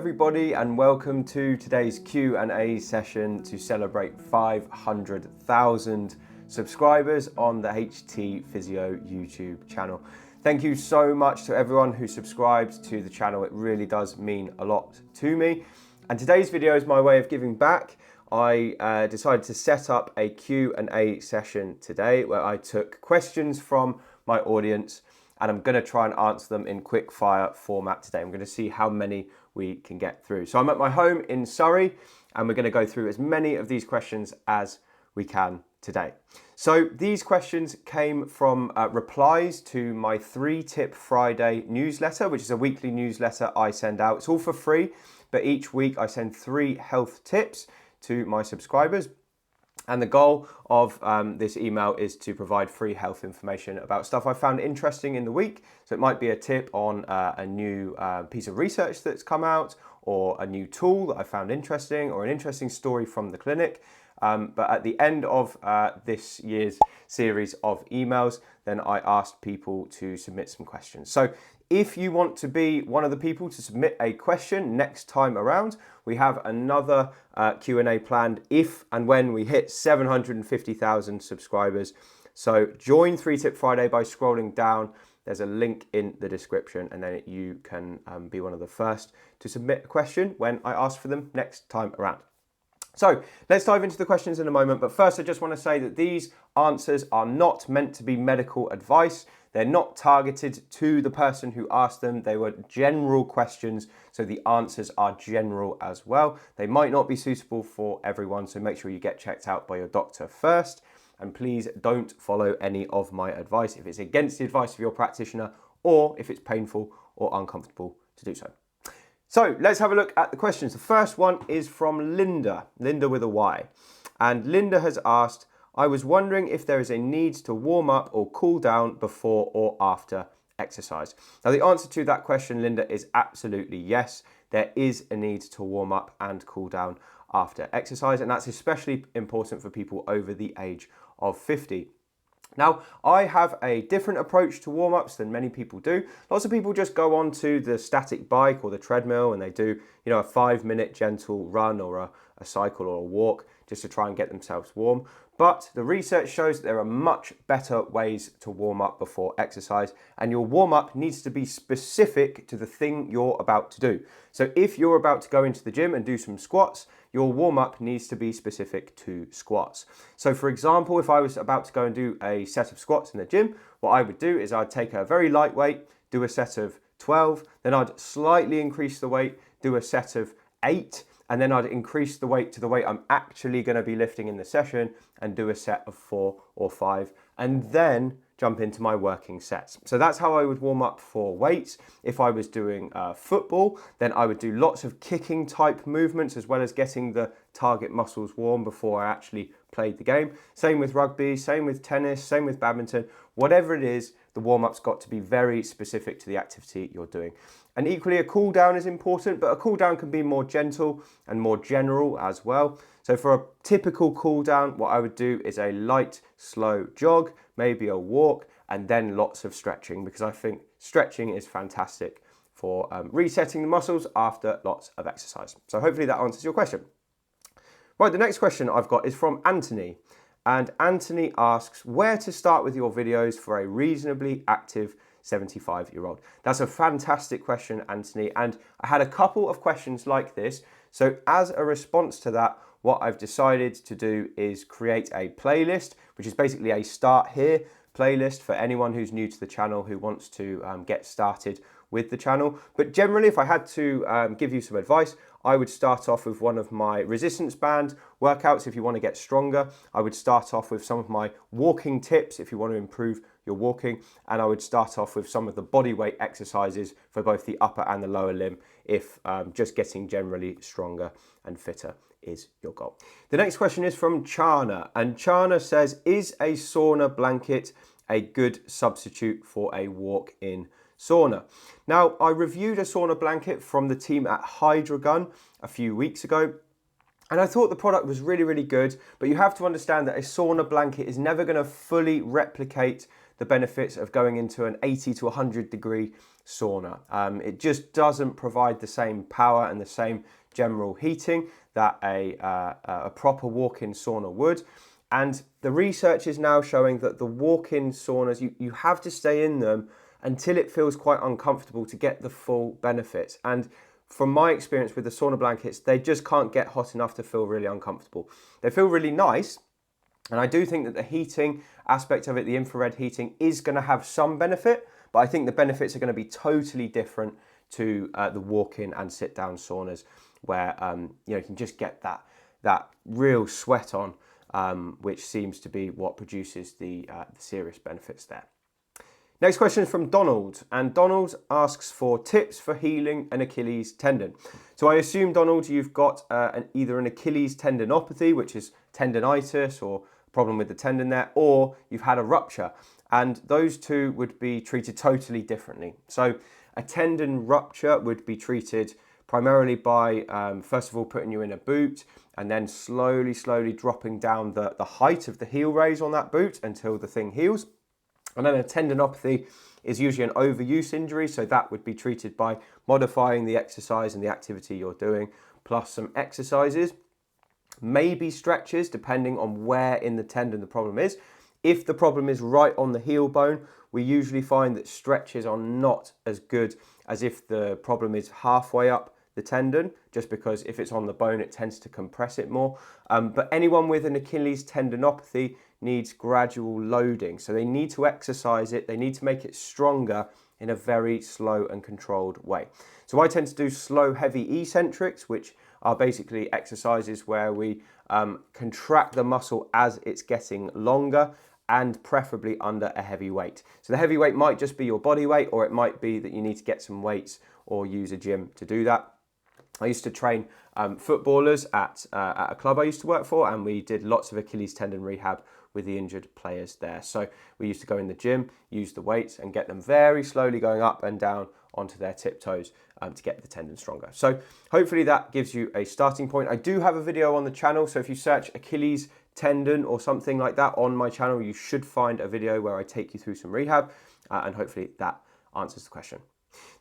everybody, and welcome to today's Q&A session to celebrate 500,000 subscribers on the HT Physio YouTube channel. Thank you so much to everyone who subscribed to the channel. It really does mean a lot to me. And today's video is my way of giving back. I decided to set up a Q&A session today where I took questions from my audience, and I'm going to try and answer them in quick fire format today. I'm going to see how many we can get through. So I'm at my home in Surrey, and we're going to go through as many of these questions as we can today. So these questions came from replies to my 3-Tip Friday newsletter, which is a weekly newsletter I send out. It's all for free, but each week I send 3 health tips to my subscribers. And the goal of this email is to provide free health information about stuff I found interesting in the week. So it might be a tip on a new piece of research that's come out, or a new tool that I found interesting, or an interesting story from the clinic. But at the end of this year's series of emails, then I asked people to submit some questions. So if you want to be one of the people to submit a question next time around, we have another Q&A planned if and when we hit 750,000 subscribers. So join 3-Tip Friday by scrolling down. There's a link in the description, and then you can be one of the first to submit a question when I ask for them next time around. So let's dive into the questions in a moment, but first I just want to say that these answers are not meant to be medical advice. They're not targeted to the person who asked them. They were general questions, so the answers are general as well. They might not be suitable for everyone, so make sure you get checked out by your doctor first. And please don't follow any of my advice if it's against the advice of your practitioner, or if it's painful or uncomfortable to do so. So let's have a look at the questions. The first one is from Linda with a Y. And Linda has asked, I was wondering if there is a need to warm up or cool down before or after exercise. Now the answer to that question, Linda, is absolutely yes. There is a need to warm up and cool down after exercise, and that's especially important for people over the age of 50. Now, I have a different approach to warm-ups than many people do. Lots of people just go onto the static bike or the treadmill and they do, a 5-minute gentle run or a cycle or a walk just to try and get themselves warm. But the research shows that there are much better ways to warm up before exercise, and your warm-up needs to be specific to the thing you're about to do. So if you're about to go into the gym and do some squats, your warm-up needs to be specific to squats. So for example, if I was about to go and do a set of squats in the gym, what I would do is I'd take a very light weight, do a set of 12, then I'd slightly increase the weight, do a set of 8, and then I'd increase the weight to the weight I'm actually going to be lifting in the session and do a set of 4 or 5, and then jump into my working sets. So that's how I would warm up for weights. If I was doing football, then I would do lots of kicking type movements as well as getting the target muscles warm before I actually played the game. Same with rugby, same with tennis, same with badminton. Whatever it is, the warm-up's got to be very specific to the activity you're doing. And equally, a cool down is important, but a cool down can be more gentle and more general as well. So for a typical cool down, what I would do is a light, slow jog, maybe a walk, and then lots of stretching, because I think stretching is fantastic for resetting the muscles after lots of exercise. So hopefully that answers your question. Right, the next question I've got is from Anthony. And Anthony asks, where to start with your videos for a reasonably active 75-year-old? That's a fantastic question, Anthony. And I had a couple of questions like this. So as a response to that, what I've decided to do is create a playlist, which is basically a start here playlist for anyone who's new to the channel who wants to get started with the channel. But generally, if I had to give you some advice, I would start off with one of my resistance band workouts if you want to get stronger. I would start off with some of my walking tips if you want to improve your walking. And I would start off with some of the body weight exercises for both the upper and the lower limb if just getting generally stronger and fitter is your goal. The next question is from Chana, and Chana says, is a sauna blanket a good substitute for a walk-in sauna? Now, I reviewed a sauna blanket from the team at Hydrogun a few weeks ago, and I thought the product was really, really good, but you have to understand that a sauna blanket is never going to fully replicate the benefits of going into an 80 to 100 degree sauna. It just doesn't provide the same power and the same general heating that a proper walk-in sauna would. And the research is now showing that the walk-in saunas, you have to stay in them until it feels quite uncomfortable to get the full benefits. And from my experience with the sauna blankets, they just can't get hot enough to feel really uncomfortable. They feel really nice, and I do think that the heating aspect of it, the infrared heating, is going to have some benefit, but I think the benefits are going to be totally different to the walk-in and sit-down saunas, where you can just get that real sweat on, which seems to be what produces the serious benefits there. Next question is from Donald, and Donald asks for tips for healing an Achilles tendon. So I assume, Donald, you've got either an Achilles tendinopathy, which is tendinitis or problem with the tendon there, or you've had a rupture, and those two would be treated totally differently. So a tendon rupture would be treated primarily by, first of all, putting you in a boot, and then slowly dropping down the height of the heel raise on that boot until the thing heals. And then a tendinopathy is usually an overuse injury, so that would be treated by modifying the exercise and the activity you're doing, plus some exercises, maybe stretches, depending on where in the tendon the problem is. If the problem is right on the heel bone, we usually find that stretches are not as good as if the problem is halfway up the tendon, just because if it's on the bone, it tends to compress it more. But anyone with an Achilles tendinopathy needs gradual loading. So they need to exercise it, they need to make it stronger in a very slow and controlled way. So I tend to do slow, heavy eccentrics, which are basically exercises where we contract the muscle as it's getting longer, and preferably under a heavy weight. So the heavy weight might just be your body weight, or it might be that you need to get some weights or use a gym to do that. I used to train footballers at a club I used to work for, and we did lots of Achilles tendon rehab with the injured players there. So we used to go in the gym, use the weights, and get them very slowly going up and down onto their tiptoes to get the tendon stronger. So hopefully that gives you a starting point. I do have a video on the channel, so if you search Achilles tendon or something like that on my channel, you should find a video where I take you through some rehab, and hopefully that answers the question.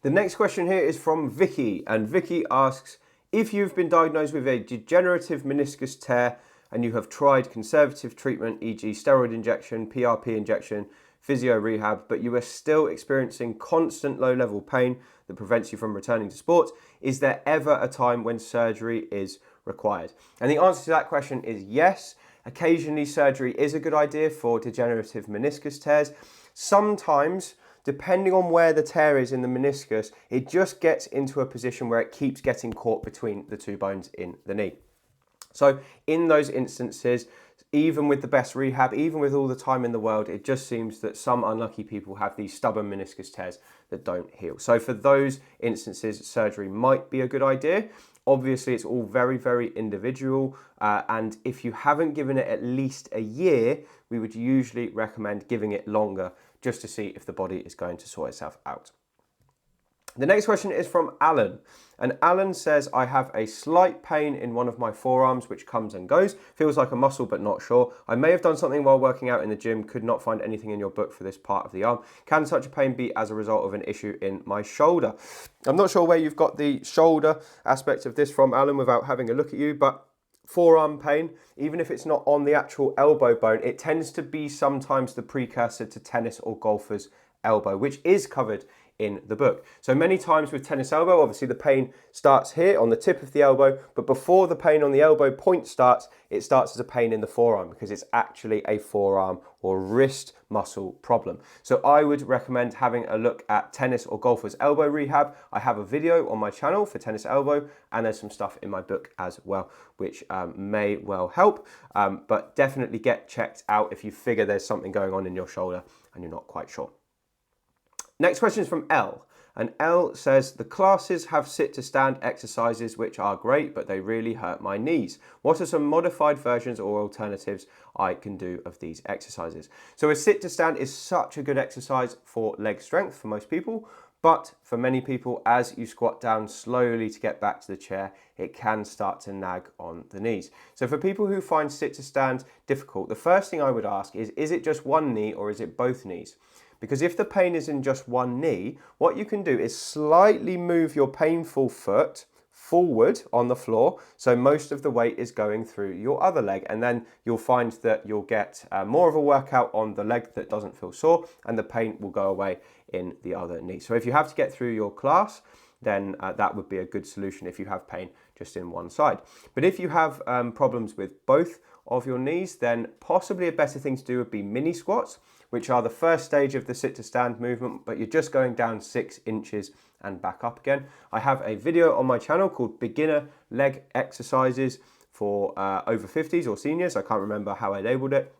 The next question here is from Vicky, and Vicky asks, if you've been diagnosed with a degenerative meniscus tear and you have tried conservative treatment, e.g. steroid injection, PRP injection, physio rehab, but you are still experiencing constant low-level pain that prevents you from returning to sport, is there ever a time when surgery is required? And the answer to that question is yes. Occasionally surgery is a good idea for degenerative meniscus tears. Sometimes, depending on where the tear is in the meniscus, it just gets into a position where it keeps getting caught between the two bones in the knee. So in those instances, even with the best rehab, even with all the time in the world, it just seems that some unlucky people have these stubborn meniscus tears that don't heal. So for those instances, surgery might be a good idea. Obviously, it's all very individual. And if you haven't given it at least a year, we would usually recommend giving it longer just to see if the body is going to sort itself out. The next question is from Alan, and Alan says, I have a slight pain in one of my forearms which comes and goes, feels like a muscle but not sure. I may have done something while working out in the gym, could not find anything in your book for this part of the arm. Can such a pain be as a result of an issue in my shoulder? I'm not sure where you've got the shoulder aspect of this from, Alan, without having a look at you, but forearm pain, even if it's not on the actual elbow bone, it tends to be sometimes the precursor to tennis or golfer's elbow, which is covered in the book. So many times with tennis elbow, obviously the pain starts here on the tip of the elbow, but before the pain on the elbow point starts, it starts as a pain in the forearm because it's actually a forearm or wrist muscle problem. So I would recommend having a look at tennis or golfer's elbow rehab. I have a video on my channel for tennis elbow, and there's some stuff in my book as well, which may well help, but definitely get checked out if you figure there's something going on in your shoulder and you're not quite sure. Next question is from L, and L says, the classes have sit to stand exercises which are great, but they really hurt my knees. What are some modified versions or alternatives I can do of these exercises? So a sit to stand is such a good exercise for leg strength for most people, but for many people, as you squat down slowly to get back to the chair, it can start to nag on the knees. So for people who find sit to stand difficult, the first thing I would ask is it just one knee or is it both knees? because if the pain is in just one knee, what you can do is slightly move your painful foot forward on the floor, so most of the weight is going through your other leg, and then you'll find that you'll get more of a workout on the leg that doesn't feel sore, and the pain will go away in the other knee. So if you have to get through your class, then that would be a good solution if you have pain just in one side. But if you have problems with both of your knees, then possibly a better thing to do would be mini squats, which are the first stage of the sit to stand movement, but you're just going down 6 inches and back up again. I have a video on my channel called Beginner Leg Exercises for over 50s or seniors. I can't remember how I labeled it.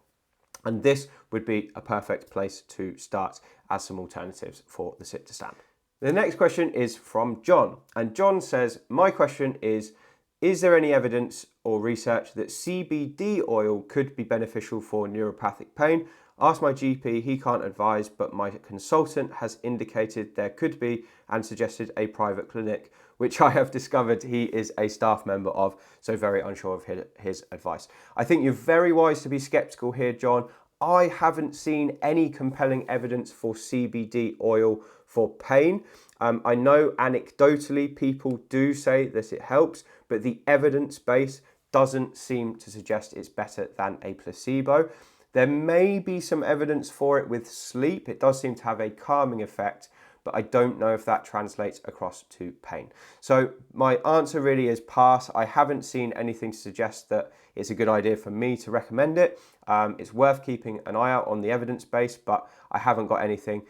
And this would be a perfect place to start as some alternatives for the sit to stand. The next question is from John. And John says, my question is there any evidence or research that CBD oil could be beneficial for neuropathic pain? Asked my GP, he can't advise, but my consultant has indicated there could be and suggested a private clinic, which I have discovered he is a staff member of, so very unsure of his advice. I think you're very wise to be skeptical here, John. I haven't seen any compelling evidence for CBD oil for pain. I know anecdotally people do say that it helps, but the evidence base doesn't seem to suggest it's better than a placebo. There may be some evidence for it with sleep. It does seem to have a calming effect, but I don't know if that translates across to pain. So my answer really is pass. I haven't seen anything to suggest that it's a good idea for me to recommend it. It's worth keeping an eye out on the evidence base, but I haven't got anything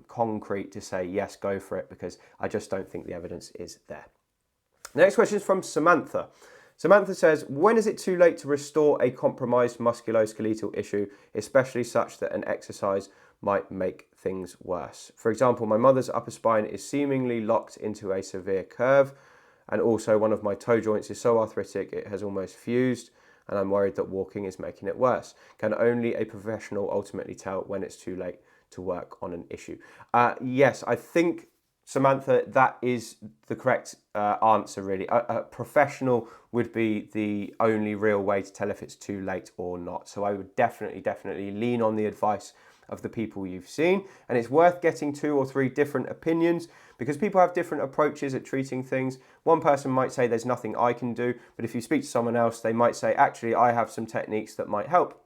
concrete to say, yes, go for it, because I just don't think the evidence is there. Next question is from Samantha. Samantha says, when is it too late to restore a compromised musculoskeletal issue, especially such that an exercise might make things worse? For example, my mother's upper spine is seemingly locked into a severe curve, and also one of my toe joints is so arthritic it has almost fused, and I'm worried that walking is making it worse. Can only a professional ultimately tell when it's too late to work on an issue? Yes, I think, Samantha, that is the correct answer, really. A professional would be the only real way to tell if it's too late or not. So I would definitely lean on the advice of the people you've seen. And it's worth getting 2 or 3 different opinions, because people have different approaches at treating things. One person might say there's nothing I can do, but if you speak to someone else, they might say, actually, I have some techniques that might help.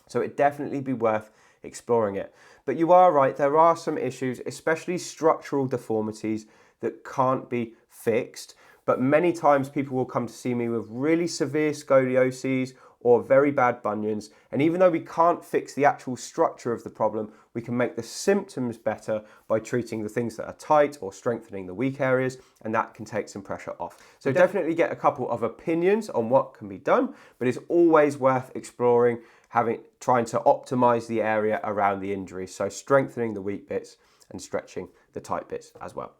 So it'd definitely be worth exploring it. But you are right, there are some issues, especially structural deformities, that can't be fixed. But many times people will come to see me with really severe scolioses or very bad bunions, and even though we can't fix the actual structure of the problem, we can make the symptoms better by treating the things that are tight or strengthening the weak areas, and that can take some pressure off. So definitely get a couple of opinions on what can be done, but it's always worth exploring, trying to optimize the area around the injury, so strengthening the weak bits and stretching the tight bits as well.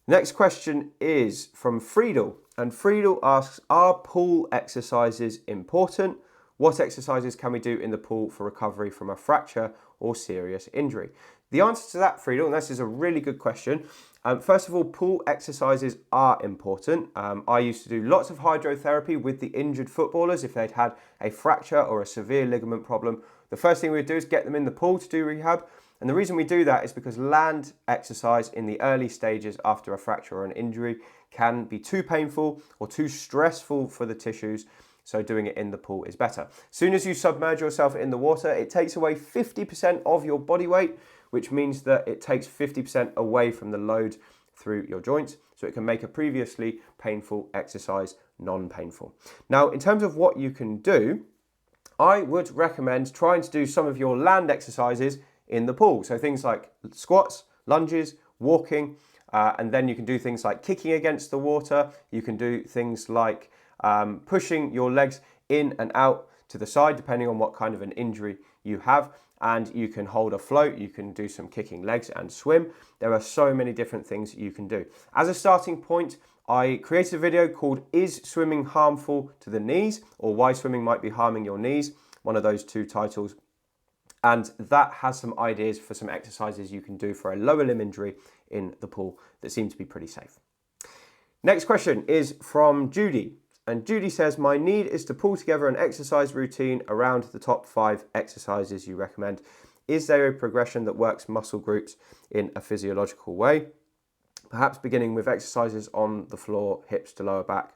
Next question is from Friedel, and Friedel asks, are pool exercises important? What exercises can we do in the pool for recovery from a fracture or serious injury? The answer to that, Friedel, and this is a really good question. First of all, pool exercises are important. I used to do lots of hydrotherapy with the injured footballers if they'd had a fracture or a severe ligament problem. The first thing we'd do is get them in the pool to do rehab. And the reason we do that is because land exercise in the early stages after a fracture or an injury can be too painful or too stressful for the tissues, so doing it in the pool is better. As soon as you submerge yourself in the water, it takes away 50% of your body weight, which means that it takes 50% away from the load through your joints, so it can make a previously painful exercise non-painful. Now, in terms of what you can do, I would recommend trying to do some of your land exercises in the pool. So things like squats, lunges, walking, and then you can do things like kicking against the water. You can do things like pushing your legs in and out to the side, depending on what kind of an injury you have. And you can hold a float, you can do some kicking legs and swim. There are so many different things you can do. As a starting point, I created a video called Is Swimming Harmful to the Knees? Or Why Swimming Might Be Harming Your Knees, one of those 2 titles. And that has some ideas for some exercises you can do for a lower limb injury in the pool that seem to be pretty safe. Next question is from Judy. And Judy says, my need is to pull together an exercise routine around the top 5 exercises you recommend. Is there a progression that works muscle groups in a physiological way? Perhaps beginning with exercises on the floor, hips to lower back,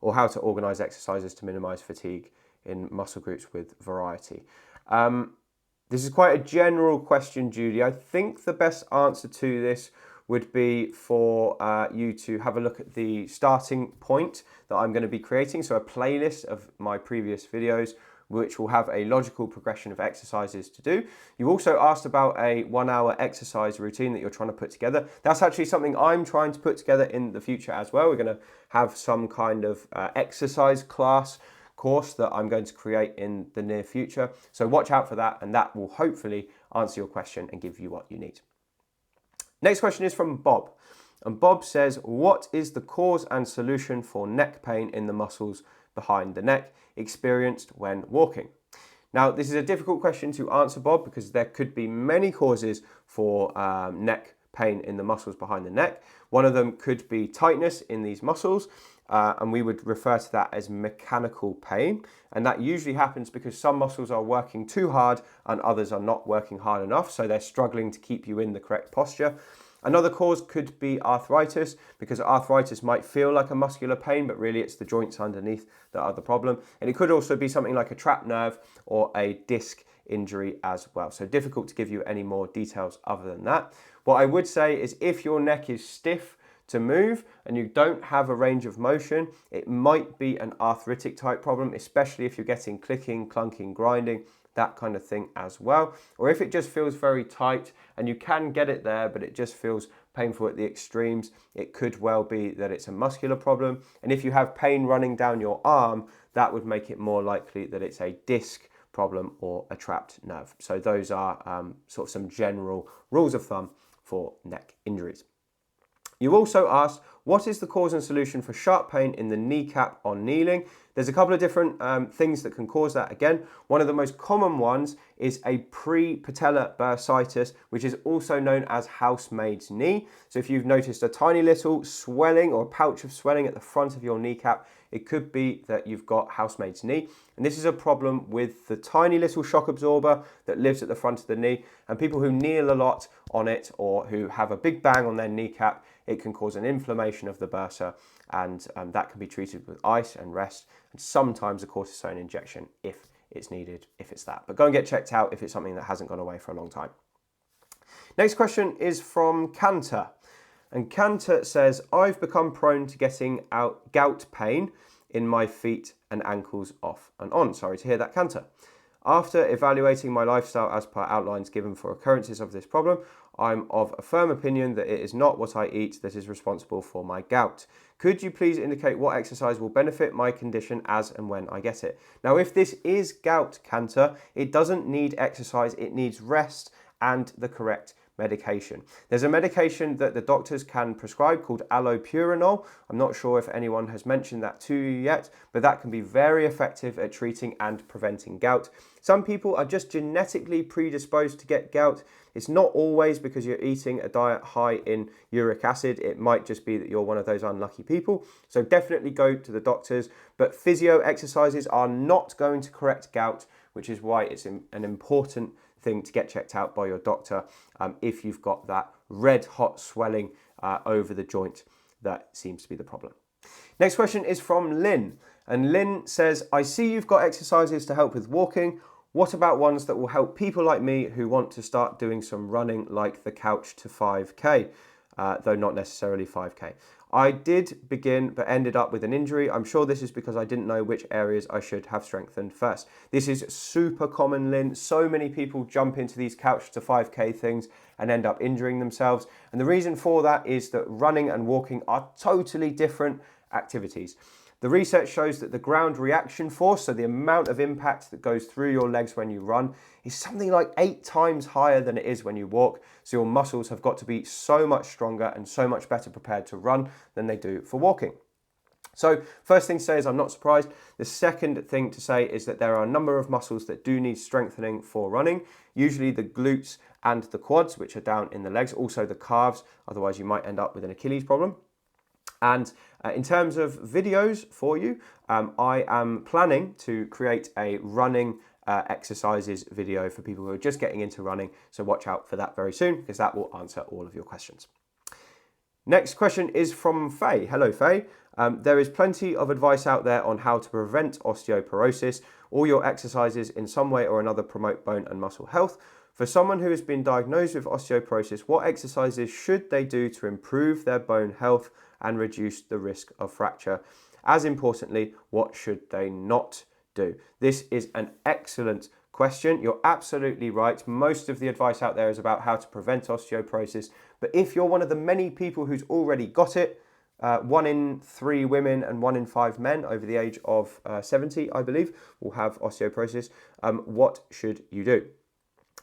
or how to organise exercises to minimise fatigue in muscle groups with variety. This is quite a general question, Judy. I think the best answer to this would be for you to have a look at the starting point that I'm going to be creating. So a playlist of my previous videos, which will have a logical progression of exercises to do. You also asked about a 1 hour exercise routine that you're trying to put together. That's actually something I'm trying to put together in the future as well. We're going to have some kind of exercise course that I'm going to create in the near future. So watch out for that, and that will hopefully answer your question and give you what you need. Next question is from Bob. And Bob says, what is the cause and solution for neck pain in the muscles behind the neck experienced when walking? Now, this is a difficult question to answer, Bob, because there could be many causes for neck pain in the muscles behind the neck. One of them could be tightness in these muscles, and we would refer to that as mechanical pain. And that usually happens because some muscles are working too hard and others are not working hard enough, so they're struggling to keep you in the correct posture. Another cause could be arthritis, because arthritis might feel like a muscular pain, but really it's the joints underneath that are the problem. And it could also be something like a trapped nerve or a disc injury as well. So difficult to give you any more details other than that. What I would say is if your neck is stiff to move and you don't have a range of motion, it might be an arthritic type problem, especially if you're getting clicking, clunking, grinding, that kind of thing as well. Or if it just feels very tight and you can get it there, but it just feels painful at the extremes, it could well be that it's a muscular problem. And if you have pain running down your arm, that would make it more likely that it's a disc problem or a trapped nerve. So those are sort of some general rules of thumb for neck injuries. You also asked, what is the cause and solution for sharp pain in the kneecap on kneeling? There's a couple of different things that can cause that. Again, one of the most common ones is a pre-patellar bursitis, which is also known as housemaid's knee. So if you've noticed a tiny little swelling or a pouch of swelling at the front of your kneecap, it could be that you've got housemaid's knee. And this is a problem with the tiny little shock absorber that lives at the front of the knee. And people who kneel a lot on it or who have a big bang on their kneecap, it can cause an inflammation of the bursa, and that can be treated with ice and rest, and sometimes a cortisone injection if it's needed, if it's that. But go and get checked out if it's something that hasn't gone away for a long time. Next question is from Cantor. And Cantor says, I've become prone to getting gout pain in my feet and ankles off and on. Sorry to hear that, Cantor. After evaluating my lifestyle as per outlines given for occurrences of this problem, I'm of a firm opinion that it is not what I eat that is responsible for my gout. Could you please indicate what exercise will benefit my condition as and when I get it? Now, if this is gout, Cantor, it doesn't need exercise, it needs rest and the correct medication. There's a medication that the doctors can prescribe called allopurinol. I'm not sure if anyone has mentioned that to you yet, but that can be very effective at treating and preventing gout. Some people are just genetically predisposed to get gout. It's not always because you're eating a diet high in uric acid. It might just be that you're one of those unlucky people. So definitely go to the doctors. But physio exercises are not going to correct gout, which is why it's an important thing to get checked out by your doctor if you've got that red hot swelling over the joint that seems to be the problem. Next question is from Lynn, and Lynn says, I see you've got exercises to help with walking. What about ones that will help people like me who want to start doing some running, like the couch to 5K, though not necessarily 5K? I did begin but ended up with an injury. I'm sure this is because I didn't know which areas I should have strengthened first. This is super common, Lynn. So many people jump into these couch to 5K things and end up injuring themselves. And the reason for that is that running and walking are totally different activities. The research shows that the ground reaction force, so the amount of impact that goes through your legs when you run, is something like 8 times higher than it is when you walk. So your muscles have got to be so much stronger and so much better prepared to run than they do for walking. So first thing to say is I'm not surprised. The second thing to say is that there are a number of muscles that do need strengthening for running, usually the glutes and the quads, which are down in the legs, also the calves, otherwise you might end up with an Achilles problem. And in terms of videos for you, I am planning to create a running exercises video for people who are just getting into running. So watch out for that very soon, because that will answer all of your questions. Next question is from Faye. Hello, Faye. There is plenty of advice out there on how to prevent osteoporosis. All your exercises in some way or another promote bone and muscle health. For someone who has been diagnosed with osteoporosis, what exercises should they do to improve their bone health and reduce the risk of fracture? As importantly, what should they not do? This is an excellent question. You're absolutely right. Most of the advice out there is about how to prevent osteoporosis. But if you're one of the many people who's already got it, 1 in 3 women and 1 in 5 men over the age of 70, I believe, will have osteoporosis. What should you do?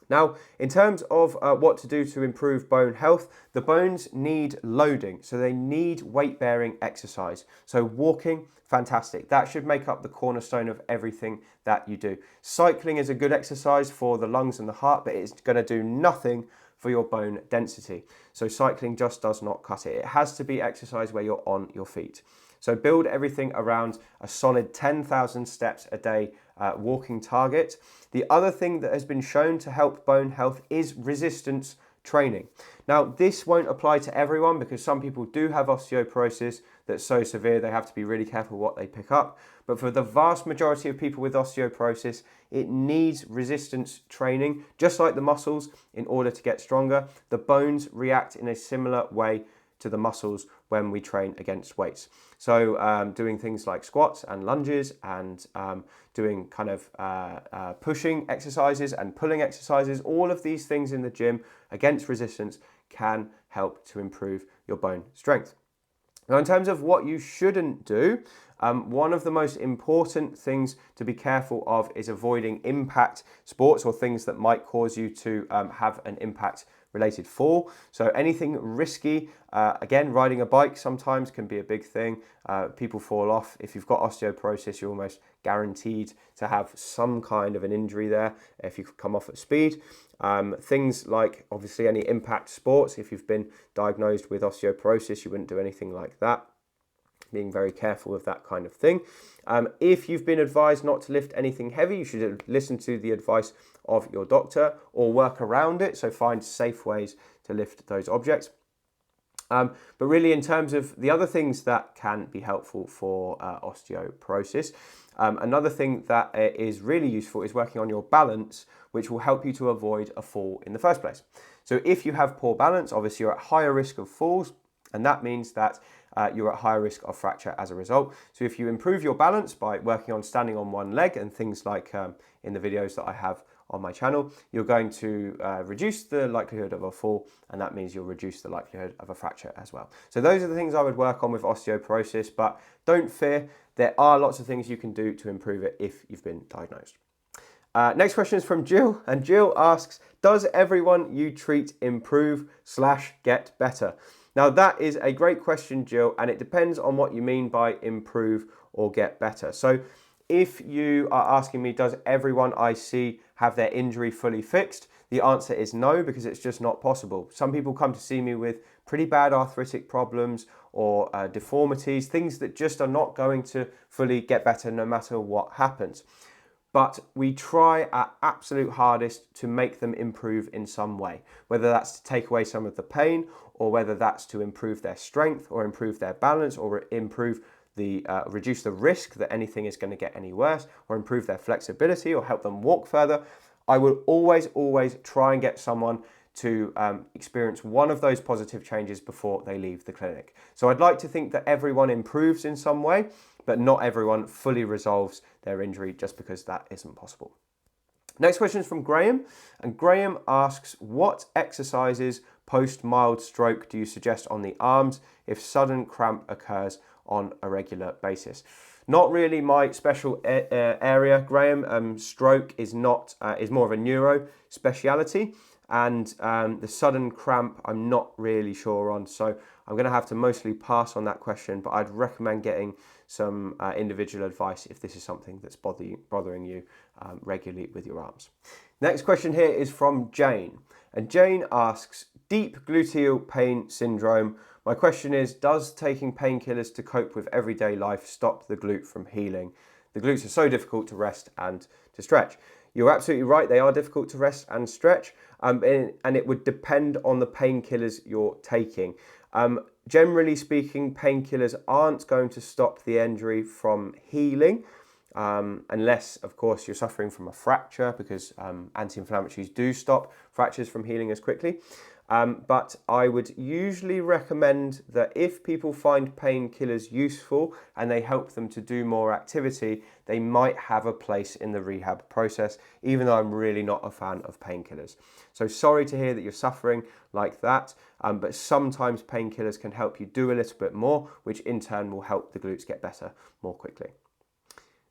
Now, in terms of what to do to improve bone health, the bones need loading, so they need weight-bearing exercise. So walking, fantastic. That should make up the cornerstone of everything that you do. Cycling is a good exercise for the lungs and the heart, but it's going to do nothing for your bone density. So cycling just does not cut it. It has to be exercise where you're on your feet. So build everything around a solid 10,000 steps a day walking target. The other thing that has been shown to help bone health is resistance training. Now, this won't apply to everyone because some people do have osteoporosis that's so severe they have to be really careful what they pick up. But for the vast majority of people with osteoporosis, it needs resistance training, just like the muscles, in order to get stronger. The bones react in a similar way to the muscles when we train against weights. So doing things like squats and lunges and doing kind of pushing exercises and pulling exercises, all of these things in the gym against resistance can help to improve your bone strength. Now, in terms of what you shouldn't do, one of the most important things to be careful of is avoiding impact sports or things that might cause you to have an impact related fall. So anything risky, again, riding a bike sometimes can be a big thing. People fall off. If you've got osteoporosis, you're almost guaranteed to have some kind of an injury there if you come off at speed. Things like obviously any impact sports, if you've been diagnosed with osteoporosis, you wouldn't do anything like that. Being very careful of that kind of thing. If you've been advised not to lift anything heavy, you should listen to the advice of your doctor or work around it. So find safe ways to lift those objects. But really, in terms of the other things that can be helpful for osteoporosis, another thing that is really useful is working on your balance, which will help you to avoid a fall in the first place. So if you have poor balance, obviously you're at higher risk of falls, and that means that you're at higher risk of fracture as a result. So if you improve your balance by working on standing on one leg and things like in the videos that I have on my channel, you're going to reduce the likelihood of a fall, and that means you'll reduce the likelihood of a fracture as well. So those are the things I would work on with osteoporosis, but don't fear, there are lots of things you can do to improve it if you've been diagnosed. Next question is from Jill, and Jill asks, does everyone you treat improve/get better? Now, that is a great question, Jill, and it depends on what you mean by improve or get better. So if you are asking me, does everyone I see have their injury fully fixed? The answer is no, because it's just not possible. Some people come to see me with pretty bad arthritic problems or deformities, things that just are not going to fully get better no matter what happens. But we try our absolute hardest to make them improve in some way, whether that's to take away some of the pain, or whether that's to improve their strength or improve their balance or improve the reduce the risk that anything is going to get any worse, or improve their flexibility or help them walk further. I will always try and get someone to experience one of those positive changes before they leave the clinic. So I'd like to think that everyone improves in some way, but not everyone fully resolves their injury, just because that isn't possible. Next question is from Graham, and Graham asks, what exercises post mild stroke do you suggest on the arms if sudden cramp occurs on a regular basis? Not really my special area, Graham. Stroke is more of a neuro speciality, and the sudden cramp I'm not really sure on, so I'm going to have to mostly pass on that question, but I'd recommend getting some individual advice if this is something that's bothering you regularly with your arms. Next question here is from Jane, and Jane asks, deep gluteal pain syndrome. My question is, does taking painkillers to cope with everyday life stop the glute from healing? The glutes are so difficult to rest and to stretch. you're absolutely right, they are difficult to rest and stretch, and it would depend on the painkillers you're taking. Generally speaking, painkillers aren't going to stop the injury from healing, unless, of course, you're suffering from a fracture, because anti-inflammatories do stop fractures from healing as quickly. But I would usually recommend that if people find painkillers useful and they help them to do more activity, they might have a place in the rehab process, even though I'm really not a fan of painkillers. So sorry to hear that you're suffering like that, but sometimes painkillers can help you do a little bit more, which in turn will help the glutes get better more quickly.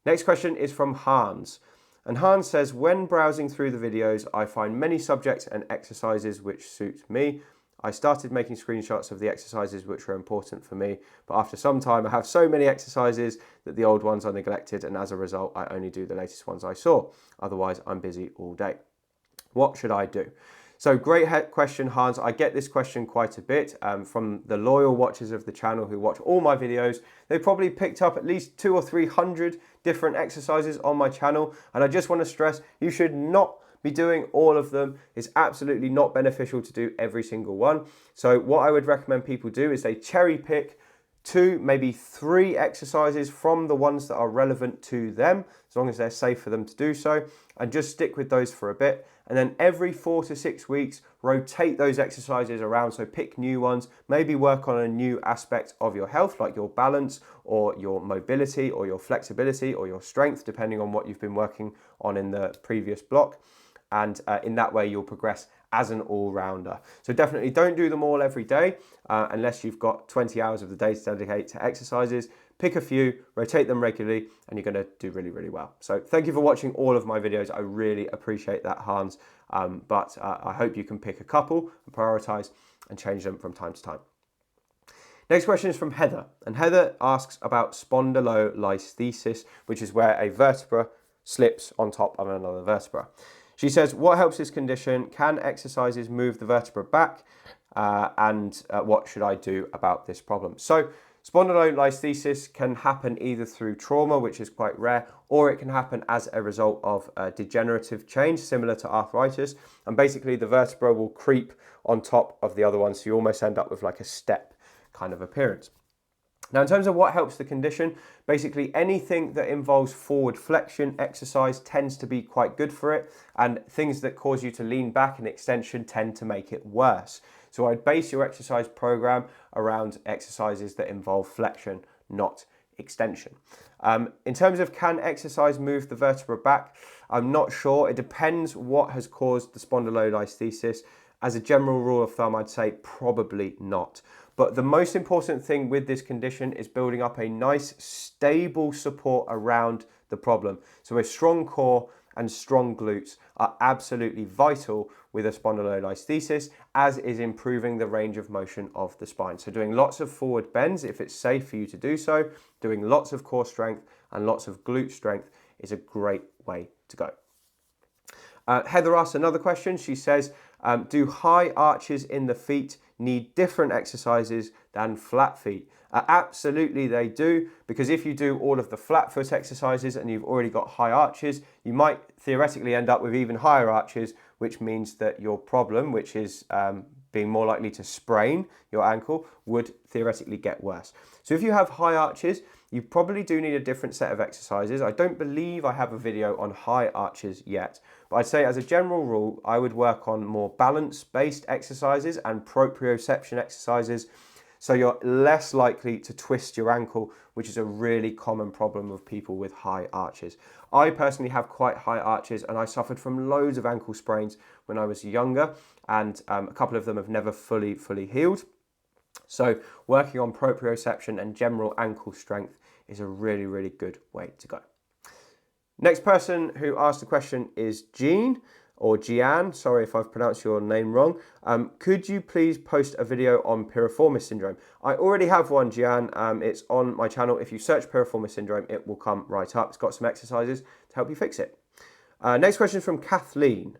Next question is from Hans. And Hans says, when browsing through the videos, I find many subjects and exercises which suit me. I started making screenshots of the exercises which are important for me, but after some time I have so many exercises that the old ones are neglected, and as a result I only do the latest ones I saw. Otherwise I'm busy all day. What should I do? So great question, Hans. I get this question quite a bit from the loyal watchers of the channel who watch all my videos. They probably picked up at least 200 or 300 different exercises on my channel. And I just want to stress, you should not be doing all of them. It's absolutely not beneficial to do every single one. So what I would recommend people do is they cherry pick 2, maybe 3 exercises from the ones that are relevant to them, as long as they're safe for them to do so, and just stick with those for a bit. And then every 4 to 6 weeks, rotate those exercises around. So pick new ones, maybe work on a new aspect of your health, like your balance or your mobility or your flexibility or your strength, depending on what you've been working on in the previous block. And in that way, you'll progress as an all-rounder. So definitely don't do them all every day unless you've got 20 hours of the day to dedicate to exercises. Pick a few, rotate them regularly, and you're going to do really, really well. So thank you for watching all of my videos. I really appreciate that, Hans. But I hope you can pick a couple and prioritize and change them from time to time. Next question is from Heather. And Heather asks about spondylolisthesis, which is where a vertebra slips on top of another vertebra. She says, what helps this condition? Can exercises move the vertebra back? What should I do about this problem? So spondylolisthesis can happen either through trauma, which is quite rare, or it can happen as a result of a degenerative change, similar to arthritis. And basically the vertebra will creep on top of the other one, so you almost end up with like a step kind of appearance. Now, in terms of what helps the condition, basically anything that involves forward flexion exercise tends to be quite good for it, and things that cause you to lean back and extension tend to make it worse. So I'd base your exercise program around exercises that involve flexion, not extension. In terms of can exercise move the vertebra back, I'm not sure. It depends what has caused the spondylolisthesis. As a general rule of thumb, I'd say probably not. But the most important thing with this condition is building up a nice, stable support around the problem. So a strong core and strong glutes are absolutely vital with a spondylolisthesis, as is improving the range of motion of the spine. So doing lots of forward bends, if it's safe for you to do so, doing lots of core strength and lots of glute strength is a great way to go. Heather asks another question. She says, do high arches in the feet need different exercises than flat feet? Absolutely they do, because if you do all of the flat foot exercises and you've already got high arches, you might theoretically end up with even higher arches, which means that your problem, which is being more likely to sprain your ankle, would theoretically get worse. So if you have high arches, you probably do need a different set of exercises. I don't believe I have a video on high arches yet, but I'd say as a general rule, I would work on more balance-based exercises and proprioception exercises, so you're less likely to twist your ankle, which is a really common problem of people with high arches. I personally have quite high arches, and I suffered from loads of ankle sprains when I was younger, and a couple of them have never fully healed. So working on proprioception and general ankle strength is a really, really good way to go. Next person who asked the question is Jean, or Gian, sorry if I've pronounced your name wrong. Could you please post a video on piriformis syndrome? I already have one, Gian. It's on my channel. If you search piriformis syndrome, it will come right up. It's got some exercises to help you fix it. Next question is from Kathleen.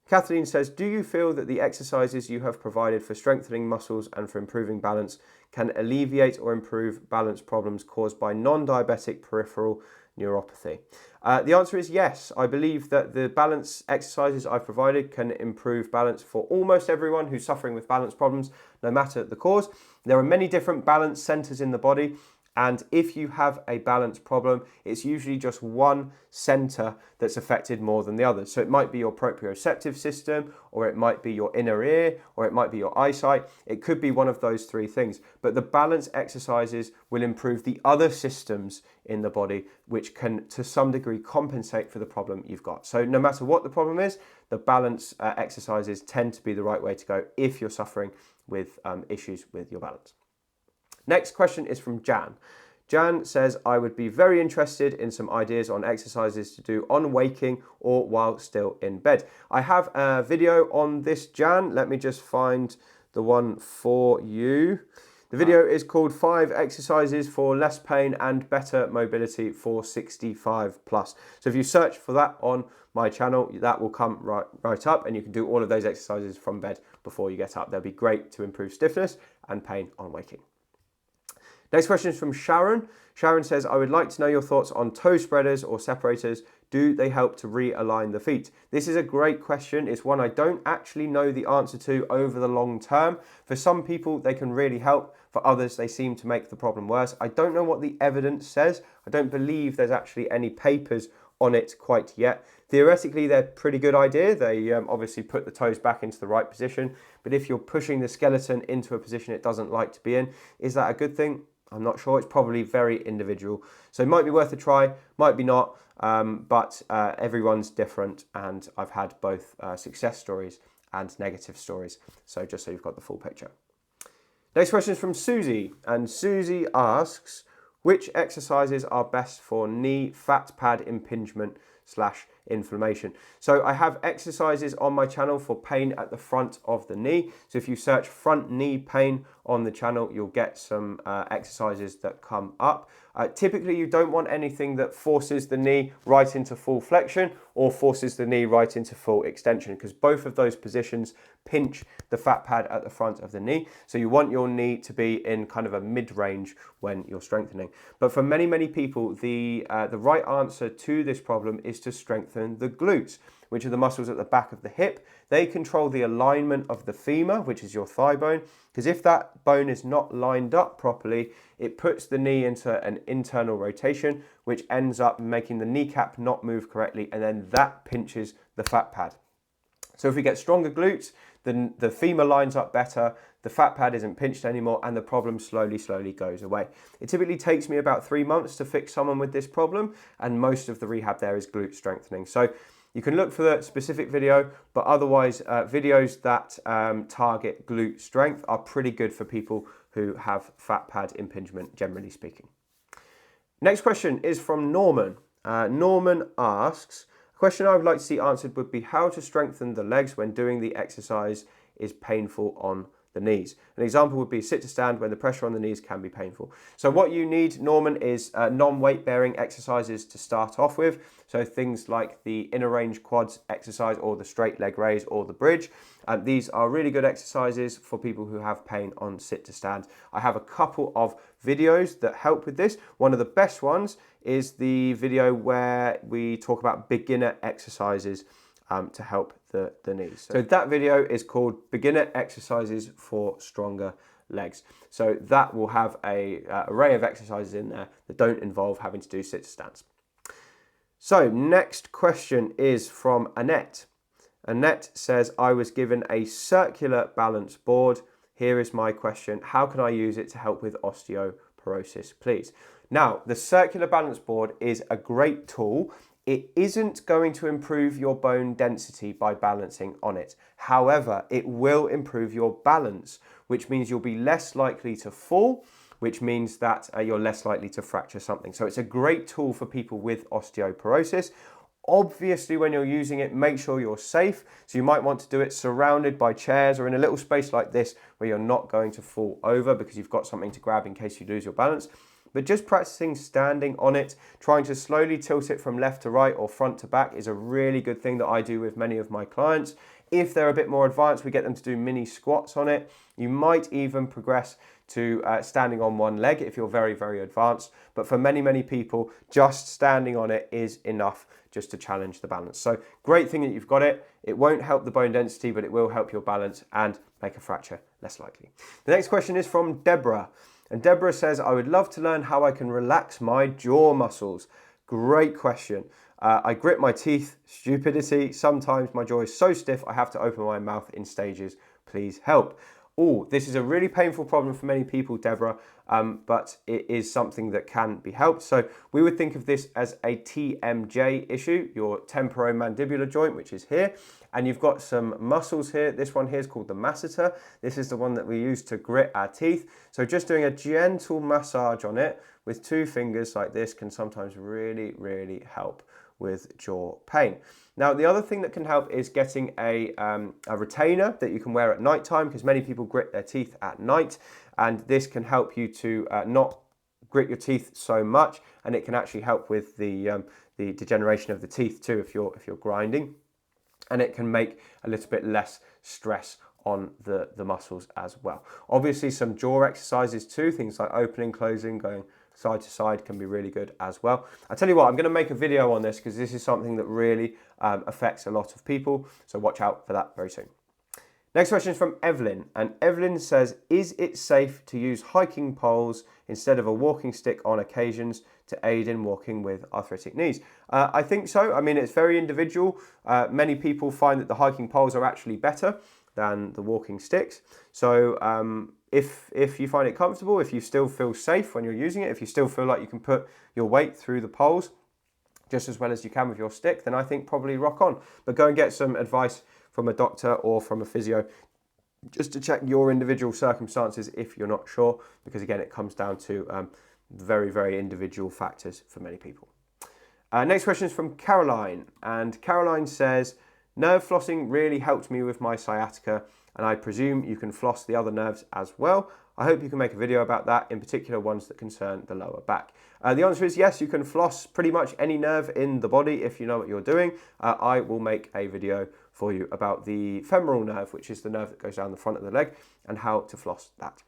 Kathleen says, do you feel that the exercises you have provided for strengthening muscles and for improving balance can alleviate or improve balance problems caused by non-diabetic peripheral neuropathy? The answer is yes. I believe that the balance exercises I've provided can improve balance for almost everyone who's suffering with balance problems, no matter the cause. There are many different balance centers in the body, and if you have a balance problem, it's usually just one center that's affected more than the others. So it might be your proprioceptive system, or it might be your inner ear, or it might be your eyesight. It could be one of those three things. But the balance exercises will improve the other systems in the body, which can to some degree compensate for the problem you've got. So no matter what the problem is, the balance exercises tend to be the right way to go if you're suffering with issues with your balance. Next question is from Jan. Jan says, I would be very interested in some ideas on exercises to do on waking or while still in bed. I have a video on this, Jan. Let me just find the one for you. The video is called 5 exercises for less pain and better mobility for 65 plus. So if you search for that on my channel, that will come right up, and you can do all of those exercises from bed before you get up. They'll be great to improve stiffness and pain on waking. Next question is from Sharon. Sharon says, I would like to know your thoughts on toe spreaders or separators. Do they help to realign the feet? This is a great question. It's one I don't actually know the answer to over the long term. For some people, they can really help. For others, they seem to make the problem worse. I don't know what the evidence says. I don't believe there's actually any papers on it quite yet. Theoretically, they're a pretty good idea. They obviously put the toes back into the right position. But if you're pushing the skeleton into a position it doesn't like to be in, is that a good thing? I'm not sure. It's probably very individual. So it might be worth a try, might be not, but everyone's different, and I've had both success stories and negative stories. So just so you've got the full picture. Next question is from Susie, and Susie asks, which exercises are best for knee fat pad impingement / inflammation? So I have exercises on my channel for pain at the front of the knee. So if you search front knee pain on the channel, you'll get some exercises that come up. Typically, you don't want anything that forces the knee right into full flexion or forces the knee right into full extension, because both of those positions pinch the fat pad at the front of the knee. So you want your knee to be in kind of a mid-range when you're strengthening. But for many, many people, the right answer to this problem is to strengthen the glutes, which are the muscles at the back of the hip. They control the alignment of the femur, which is your thigh bone, because if that bone is not lined up properly, it puts the knee into an internal rotation, which ends up making the kneecap not move correctly, and then that pinches the fat pad. So if we get stronger glutes, then the femur lines up better, the fat pad isn't pinched anymore, and the problem slowly goes away. It typically takes me about 3 months to fix someone with this problem, and most of the rehab there is glute strengthening. So you can look for the specific video, but otherwise videos that target glute strength are pretty good for people who have fat pad impingement, generally speaking. Next question is from Norman. Norman asks, a question I would like to see answered would be how to strengthen the legs when doing the exercise is painful on the knees. An example would be sit to stand when the pressure on the knees can be painful. So what you need, Norman, is non-weight bearing exercises to start off with. So things like the inner range quads exercise or the straight leg raise or the bridge. These are really good exercises for people who have pain on sit to stand. I have a couple of videos that help with this. One of the best ones is the video where we talk about beginner exercises to help the knees. So that video is called Beginner Exercises for Stronger Legs. So that will have an array of exercises in there that don't involve having to do sit to stands. So next question is from Annette. Annette says, I was given a circular balance board. Here is my question. How can I use it to help with osteoporosis, please? Now, the circular balance board is a great tool. It isn't going to improve your bone density by balancing on it. However, it will improve your balance, which means you'll be less likely to fall, which means that you're less likely to fracture something. So it's a great tool for people with osteoporosis. Obviously, when you're using it, make sure you're safe. So you might want to do it surrounded by chairs or in a little space like this where you're not going to fall over because you've got something to grab in case you lose your balance. But just practicing standing on it, trying to slowly tilt it from left to right or front to back is a really good thing that I do with many of my clients. If they're a bit more advanced, we get them to do mini squats on it. You might even progress to standing on one leg if you're very, very advanced. But for many, many people, just standing on it is enough just to challenge the balance. So great thing that you've got it. It won't help the bone density, but it will help your balance and make a fracture less likely. The next question is from Deborah. And Deborah says, I would love to learn how I can relax my jaw muscles. Great question. I grit my teeth, stupidity. Sometimes my jaw is so stiff I have to open my mouth in stages. Please help. Oh, this is a really painful problem for many people, Deborah, but it is something that can be helped. So we would think of this as a TMJ issue, your temporomandibular joint, which is here. And you've got some muscles here. This one here is called the masseter. This is the one that we use to grit our teeth. So just doing a gentle massage on it with 2 fingers like this can sometimes really, really help with jaw pain. Now, the other thing that can help is getting a retainer that you can wear at night time, because many people grit their teeth at night, and this can help you to not grit your teeth so much, and it can actually help with the degeneration of the teeth too if you're grinding, and it can make a little bit less stress on the muscles as well. Obviously, some jaw exercises too, things like opening, closing, going side to side can be really good as well. I tell you what, I'm going to make a video on this because this is something that really affects a lot of people. So watch out for that very soon. Next question is from Evelyn. And Evelyn says, is it safe to use hiking poles instead of a walking stick on occasions to aid in walking with arthritic knees? I think so. I mean, it's very individual. Many people find that the hiking poles are actually better than the walking sticks. So if you find it comfortable, if you still feel safe when you're using it, if you still feel like you can put your weight through the poles just as well as you can with your stick, then I think probably rock on. But go and get some advice from a doctor or from a physio just to check your individual circumstances if you're not sure, because again, it comes down to very, very individual factors for many people. Next question is from Caroline, and Caroline says, nerve flossing really helped me with my sciatica, and I presume you can floss the other nerves as well. I hope you can make a video about that, in particular ones that concern the lower back. The answer is yes, you can floss pretty much any nerve in the body if you know what you're doing. I will make a video for you about the femoral nerve, which is the nerve that goes down the front of the leg, and how to floss that.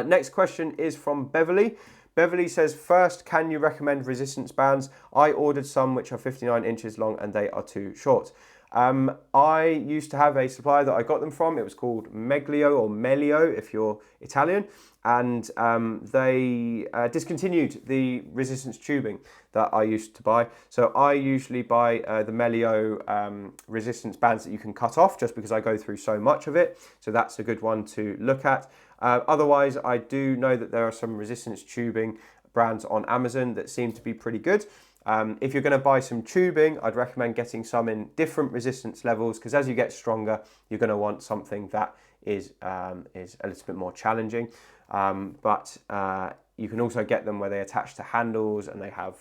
Next question is from Beverly. Beverly says, first, can you recommend resistance bands? I ordered some which are 59 inches long and they are too short. I used to have a supplier that I got them from. It was called Meglio or Melio if you're Italian, and they discontinued the resistance tubing that I used to buy. So I usually buy the Melio resistance bands that you can cut off, just because I go through so much of it. So that's a good one to look at. Otherwise, I do know that there are some resistance tubing brands on Amazon that seem to be pretty good. If you're going to buy some tubing, I'd recommend getting some in different resistance levels, because as you get stronger, you're going to want something that is a little bit more challenging. But you can also get them where they attach to handles and they have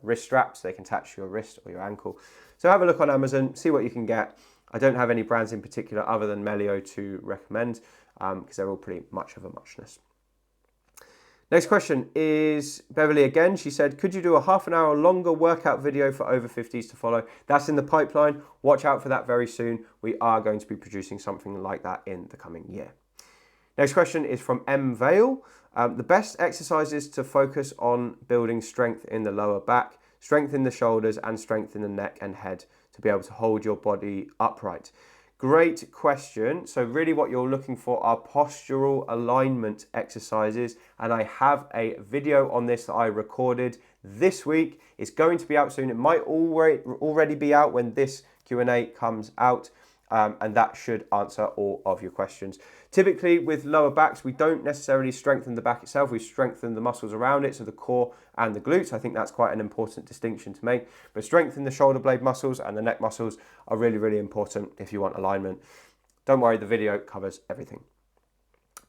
wrist straps. They can attach to your wrist or your ankle. So have a look on Amazon, see what you can get. I don't have any brands in particular other than Melio to recommend, because they're all pretty much of a muchness. Next question is Beverly again. She said, could you do a half an hour longer workout video for Over-Fifties to follow? That's in the pipeline. Watch out for that very soon. We are going to be producing something like that in the coming year. Next question is from M. Vale. The best exercises to focus on building strength in the lower back, strength in the shoulders, and strength in the neck and head to be able to hold your body upright. Great question. So really what you're looking for are postural alignment exercises, and I have a video on this that I recorded this week. It's going to be out soon. It might already be out when this Q&A comes out, and that should answer all of your questions. Typically with lower backs, we don't necessarily strengthen the back itself, we strengthen the muscles around it, so the core and the glutes. I think that's quite an important distinction to make. But strengthening the shoulder blade muscles and the neck muscles are really, really important if you want alignment. Don't worry, the video covers everything.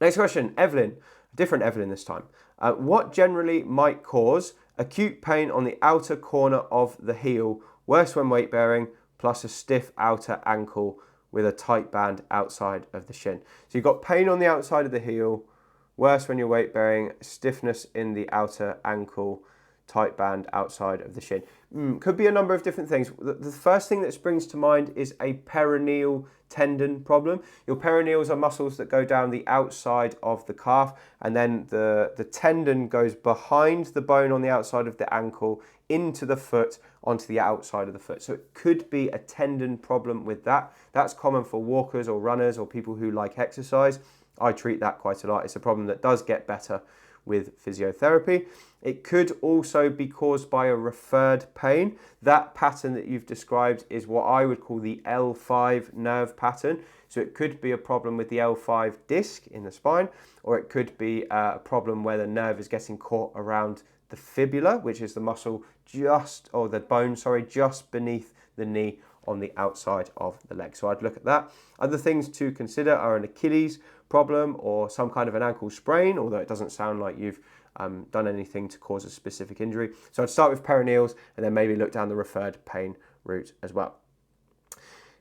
Next question, Evelyn, different Evelyn this time. What generally might cause acute pain on the outer corner of the heel, worse when weight bearing, plus a stiff outer ankle with a tight band outside of the shin? So you've got pain on the outside of the heel, worse when you're weight bearing, stiffness in the outer ankle, tight band outside of the shin. Could be a number of different things. The first thing that springs to mind is a peroneal tendon problem. Your peroneals are muscles that go down the outside of the calf, and then the tendon goes behind the bone on the outside of the ankle into the foot onto the outside of the foot. So it could be a tendon problem with that. That's common for walkers or runners or people who like exercise. I treat that quite a lot. It's a problem that does get better with physiotherapy. It could also be caused by a referred pain. That pattern that you've described is what I would call the L5 nerve pattern. So it could be a problem with the L5 disc in the spine, or it could be a problem where the nerve is getting caught around the fibula, which is the muscle the bone just beneath the knee on the outside of the leg. So I'd look at that. Other things to consider are an Achilles problem or some kind of an ankle sprain, although it doesn't sound like you've done anything to cause a specific injury. So I'd start with peroneals and then maybe look down the referred pain route as well.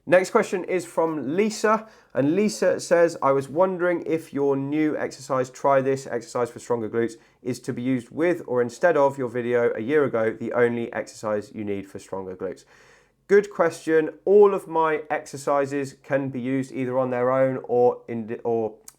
Next question is from Lisa, and Lisa says, I was wondering if your new exercise, Try This exercise for stronger glutes, is to be used with or instead of your video a year ago, the only exercise you need for stronger glutes. Good question. All of my exercises can be used either on their own or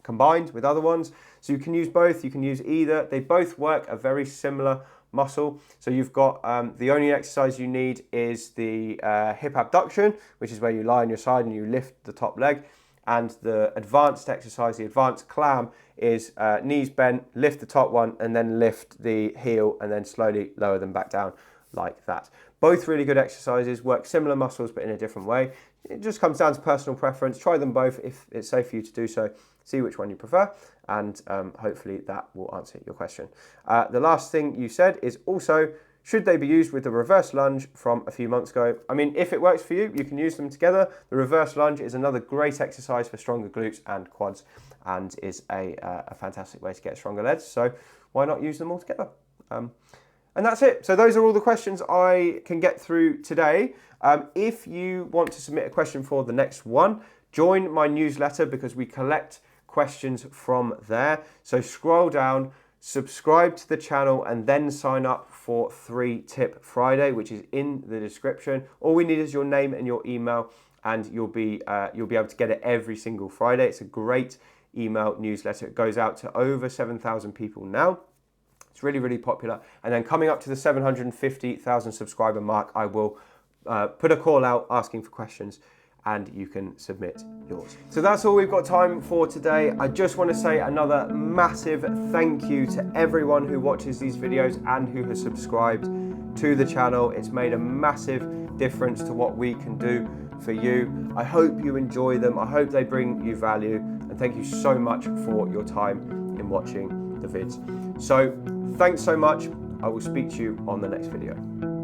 combined with other ones. So you can use both, you can use either. They both work a very similar muscle. So you've got the only exercise you need is the hip abduction, which is where you lie on your side and you lift the top leg. And the advanced exercise, the advanced clam, is knees bent, lift the top one, and then lift the heel, and then slowly lower them back down like that. Both really good exercises, work similar muscles but in a different way. It just comes down to personal preference. Try them both if it's safe for you to do so. See which one you prefer, and hopefully that will answer your question. The last thing you said is also, should they be used with the reverse lunge from a few months ago? I mean, if it works for you, you can use them together. The reverse lunge is another great exercise for stronger glutes and quads, and is a fantastic way to get stronger legs. So why not use them all together? And that's it. So those are all the questions I can get through today. If you want to submit a question for the next one, join my newsletter because we collect questions from there. So scroll down, subscribe to the channel, and then sign up for 3 Tip Friday, which is in the description. All we need is your name and your email, and you'll be able to get it every single Friday. It's a great email newsletter. It goes out to over 7,000 people now. It's really, really popular. And then coming up to the 750,000 subscriber mark, I will put a call out asking for questions, and you can submit yours. So that's all we've got time for today. I just want to say another massive thank you to everyone who watches these videos and who has subscribed to the channel. It's made a massive difference to what we can do for you. I hope you enjoy them. I hope they bring you value. And thank you so much for your time in watching the vids. So thanks so much. I will speak to you on the next video.